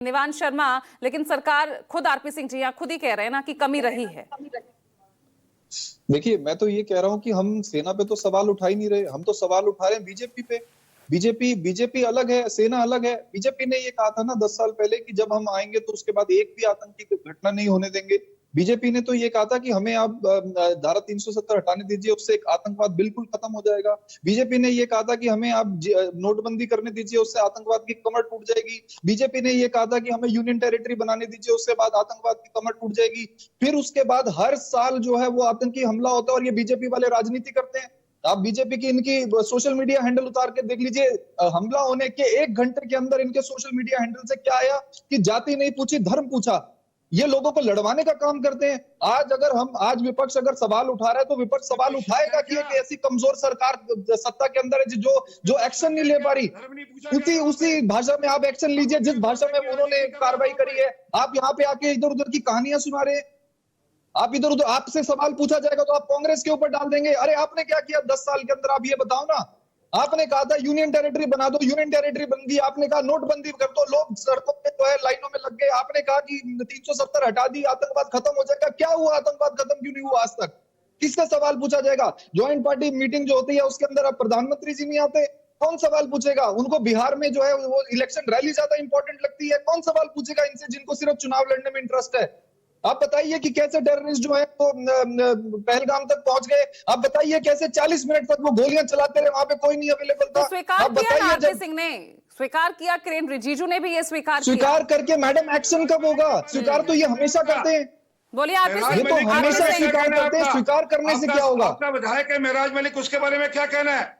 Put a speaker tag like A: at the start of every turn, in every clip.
A: निवान शर्मा, लेकिन सरकार खुद आरपी सिंह जी यहाँ खुद ही कह रहे हैं ना कि कमी रही है।
B: देखिए, मैं तो ये कह रहा हूँ कि हम सेना पे तो सवाल उठा ही नहीं रहे, हम तो सवाल उठा रहे हैं बीजेपी पे। बीजेपी अलग है, सेना अलग है। बीजेपी ने ये कहा था ना 10 साल पहले कि जब हम आएंगे तो उसके बाद एक भी आतंकी घटना नहीं होने देंगे। बीजेपी ने तो ये कहा था कि हमें आप धारा 370 हटाने दीजिए, उससे एक आतंकवाद बिल्कुल खत्म हो जाएगा। बीजेपी ने ये कहा था कि हमें आप नोटबंदी करने दीजिए, उससे आतंकवाद की कमर टूट जाएगी। बीजेपी ने ये कहा था कि हमें यूनियन टेरिटरी बनाने दीजिए, उसके बाद आतंकवाद की कमर टूट जाएगी। फिर उसके बाद हर साल जो है वो आतंकी हमला होता है और ये बीजेपी वाले राजनीति करते हैं। आप बीजेपी की इनकी सोशल मीडिया हैंडल उतार के देख लीजिए, हमला होने के 1 घंटे के अंदर इनके सोशल मीडिया हैंडल से क्या आया कि जाति नहीं पूछी, धर्म पूछा। ये लोगों को लड़वाने का काम करते हैं। आज विपक्ष अगर सवाल उठा रहा है तो विपक्ष सवाल उठाएगा कि एक ऐसी कमजोर सरकार सत्ता के अंदर है जो एक्शन नहीं ले पा रही। उसी भाषा में आप एक्शन लीजिए जिस भाषा में उन्होंने कार्रवाई करी है। आप यहाँ पे आके इधर उधर की कहानियां सुना रहे हैं। आप इधर उधर, आपसे सवाल पूछा जाएगा तो आप कांग्रेस के ऊपर डाल देंगे। अरे आपने क्या किया 10 साल के अंदर, आप ये बताओ ना। आपने कहा था यूनियन टेरिटरी बना दो, यूनियन टेरिटरी बन गई। आपने कहा नोटबंदी कर दो, लोग सड़कों पे जो है लाइनों में लग गए। आपने कहा कि 370 हटा दी, आतंकवाद खत्म हो जाएगा। क्या हुआ? आतंकवाद खत्म क्यों नहीं हुआ आज तक? किसका सवाल पूछा जाएगा? ज्वाइंट पार्टी मीटिंग जो होती है उसके अंदर अब प्रधानमंत्री जी नहीं आते, कौन सवाल पूछेगा? उनको बिहार में जो है वो इलेक्शन रैली ज्यादा इंपॉर्टेंट लगती है, कौन सवाल पूछेगा इनसे जिनको सिर्फ चुनाव लड़ने में इंटरेस्ट है? आप बताइए कि कैसे टेररिस्ट जो है वो पहलगाम तक पहुंच गए। आप बताइए कैसे 40 मिनट तक वो गोलियां चलाते रहे, वहां पे कोई नहीं अवेलेबल था।
A: तो स्वीकार किया ना आरपी सिंह ने, स्वीकार किया, किरेन रिजिजू ने भी ये स्वीकार
B: करके मैडम एक्शन कब होगा? स्वीकार तो ये हमेशा करते हैं।
A: बोलिए आरपी सिंह।
B: ये तो हमेशा स्वीकार करते हैं, स्वीकार करने से क्या होगा?
C: आपका विधायक है मेराज मलिक, उसके बारे में क्या कहना है?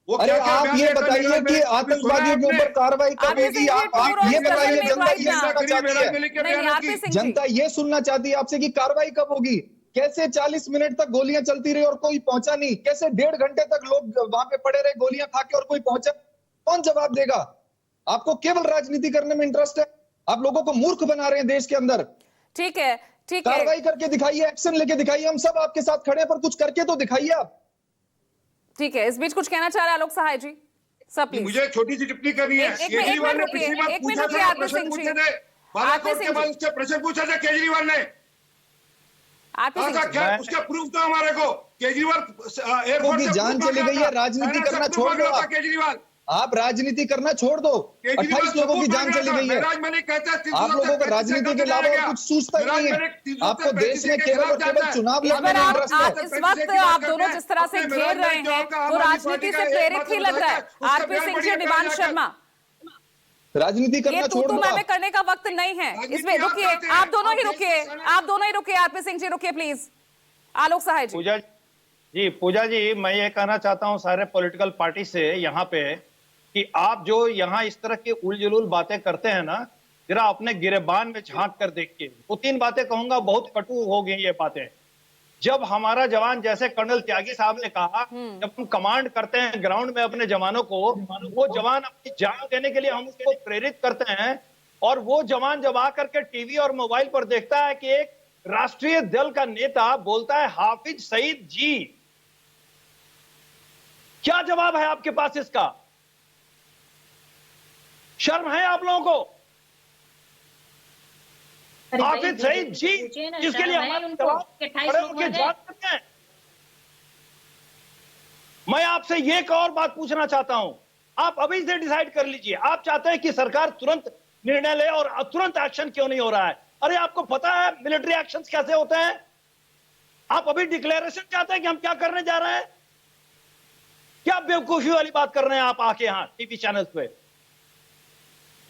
B: अरे आप ये बताइए कि आतंकवादियों के ऊपर कार्रवाई कब होगी? आप ये बताइए, जनता ये सुनना चाहती है। जनता ये सुनना चाहती है आपसे कि कार्रवाई कब होगी। कैसे 40 मिनट तक गोलियां चलती रही और कोई पहुंचा नहीं? कैसे 1.5 घंटे तक लोग वहां पे पड़े रहे गोलियां खा के और कोई पहुंचा? कौन जवाब देगा? आपको केवल राजनीति करने में इंटरेस्ट है। आप लोगों को मूर्ख बना रहे हैं देश के अंदर।
A: ठीक है, ठीक है,
B: कार्रवाई करके दिखाइए, एक्शन लेके दिखाइए। हम सब आपके साथ खड़े हैं, पर कुछ करके तो दिखाइए आप।
A: ठीक है, इस बीच कुछ कहना चाह रहे हैं आलोक सहाय जी? सब प्लीज।
C: मुझे छोटी सी टिप्पणी करनी है। केजरीवाल ने पिछली बार पूछा था, प्रश्न पूछे थे, बालाकोट के बाद उससे प्रश्न पूछा था केजरीवाल ने। क्या उसका प्रूफ था हमारे को? केजरीवाल एयरपोर्ट से
B: जान चली गई है, राजनीति करना छोड़ दो।
C: केजरीवाल
B: आप राजनीति करना छोड़ दो। 28 लोगों की जान चली गई है। आप लोगों को राजनीति के अलावा कुछ सूझता ही नहीं है। आपको देश में केवल और केवल चुनाव लड़ने में इंटरेस्ट है।
A: इस वक्त आप दोनों जिस तरह से घेर रहे हैं वो राजनीति से प्रेरित ही लग रहा है। आरपी सिंह जी, निवान शर्मा,
B: राजनीति करना छोड़ दो।
A: मैं करने का वक्त नहीं है इसमें। रुकिए, आप दोनों ही रुकिए, आप दोनों ही रुकिए। आरपी सिंह जी रुकिए प्लीज। आलोक सहाय जी।
D: पूजा जी, मैं ये कहना चाहता हूं सारे पॉलिटिकल पार्टी से यहाँ पे कि आप जो यहाँ इस तरह की उलझुल बातें करते हैं ना, जरा अपने गिरेबान में झांक कर देखिए। 2-3 बातें कहूंगा, बहुत कटु हो गई ये बातें। जब हमारा जवान, जैसे कर्नल त्यागी साहब ने कहा, जब हम कमांड करते हैं ग्राउंड में अपने जवानों को, वो जवान अपनी जान देने के लिए हम उसको प्रेरित करते हैं। और वो जवान जब आकर के टीवी और मोबाइल पर देखता है कि एक राष्ट्रीय दल का नेता बोलता है हाफिज सईद जी, क्या जवाब है आपके पास इसका? शर्म है आप लोगों को? हाफिज सईद जी, जिसके लिए हमारे जवाब करते हैं। मैं आपसे ये एक और बात पूछना चाहता हूं, आप अभी से डिसाइड कर लीजिए। आप चाहते हैं कि सरकार तुरंत निर्णय ले और तुरंत एक्शन क्यों नहीं हो रहा है? अरे आपको पता है मिलिट्री एक्शंस कैसे होते हैं? आप अभी डिक्लेरेशन चाहते हैं कि हम क्या करने जा रहे हैं? क्या बेवकूफी वाली बात कर रहे हैं आप आके यहां टीवी चैनल्स पे?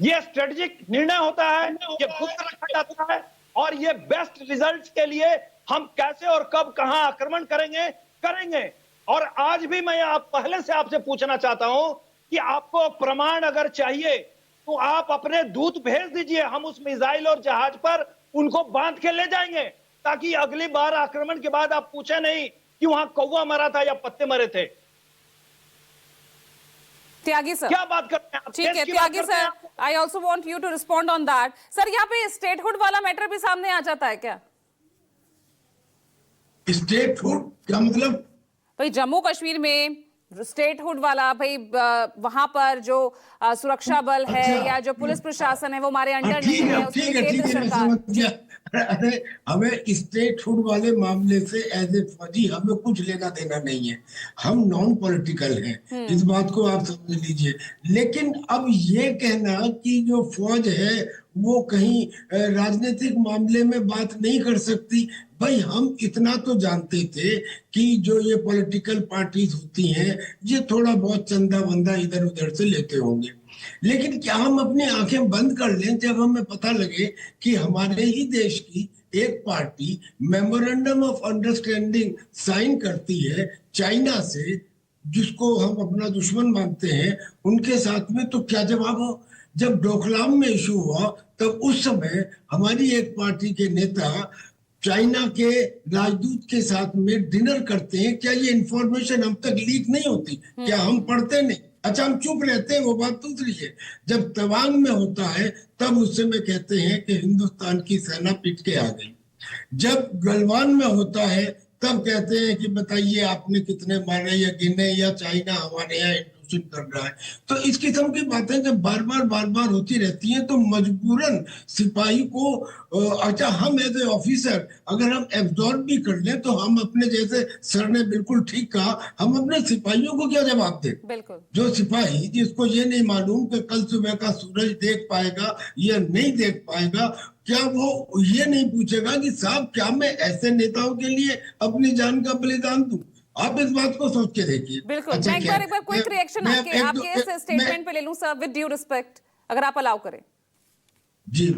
D: ये स्ट्रेटेजिक निर्णय होता है, ये गुप्त रखा जाता है, और ये बेस्ट रिजल्ट्स के लिए हम कैसे और कब कहां आक्रमण करेंगे। और आज भी मैं पहले से आपसे पूछना चाहता हूं कि आपको प्रमाण अगर चाहिए तो आप अपने दूत भेज दीजिए, हम उस मिसाइल और जहाज पर उनको बांध के ले जाएंगे, ताकि अगली बार आक्रमण के बाद आप पूछे नहीं कि वहां कौवा मरा था या पत्ते मरे थे।
A: त्यागी सर,
D: क्या बात करते हैं आप?
A: ठीक है Tyagi sir, I also want you to respond on that. Sir, यहाँ पे स्टेटहुड वाला मैटर भी सामने आ जाता है क्या?
E: स्टेटहुड क्या मतलब?
A: भाई जम्मू कश्मीर में स्टेटहुड वाला भाई, वहां पर जो सुरक्षा बल है या जो पुलिस प्रशासन है वो हमारे अंडर नहीं है, उसके लिए केंद्र सरकार।
E: अरे हमें स्टेटहुड वाले मामले से एज ए फौजी हमें कुछ लेना देना नहीं है, हम नॉन पॉलिटिकल हैं, इस बात को आप समझ लीजिए। लेकिन अब ये कहना कि जो फौज है वो कहीं राजनीतिक मामले में बात नहीं कर सकती, भाई हम इतना तो जानते थे कि जो ये पॉलिटिकल पार्टीज होती हैं ये थोड़ा बहुत चंदा वंदा इधर उधर से लेते होंगे, लेकिन क्या हम अपनी आंखें बंद कर लें जब हमें पता लगे कि हमारे ही देश की एक party memorandum of understanding sign करती है चाइना से, जिसको हम अपना दुश्मन मानते हैं, उनके साथ में, तो क्या जवाब हो? जब डोकलाम में इशू हुआ तब उस समय हमारी एक पार्टी के नेता चाइना के राजदूत के साथ में डिनर करते हैं, क्या ये इंफॉर्मेशन हम तक लीक नहीं होती? क्या हम पढ़ते नहीं? अच्छा हम चुप रहते हैं, वो बात दूसरी है। जब तवांग में होता है तब उस समय कहते हैं कि हिंदुस्तान की सेना पीट के आ गई, जब गलवान में होता है तब कहते हैं कि बताइए आपने कितने मारे या गिने, या चाइना हमारे यहाँ इंट्रूजन कर रहा है। तो इस किस्म की बातें जब बार बार होती रहती हैं तो मजबूरन सिपाही को अच्छा, हम एज ए ऑफिसर अगर हम एब्जॉर्ब भी कर लें तो हम अपने, जैसे सर ने बिल्कुल ठीक कहा, हम अपने सिपाहियों को क्या जवाब दें?
A: बिल्कुल।
E: जो सिपाही जिसको ये नहीं मालूम कि कल सुबह का सूरज देख पाएगा या नहीं देख पाएगा, क्या वो ये नहीं पूछेगा कि साहब क्या मैं ऐसे नेताओं के लिए अपनी जान का बलिदान दूं? आप इस बात को सोच के देखिए।
A: बिल्कुल।
E: अच्छा,
A: मैं एक बार क्विक रिएक्शन आपके इस स्टेटमेंट पे ले लूं सर, विद ड्यू रिस्पेक्ट, अगर आप अलाउ करें।
E: जी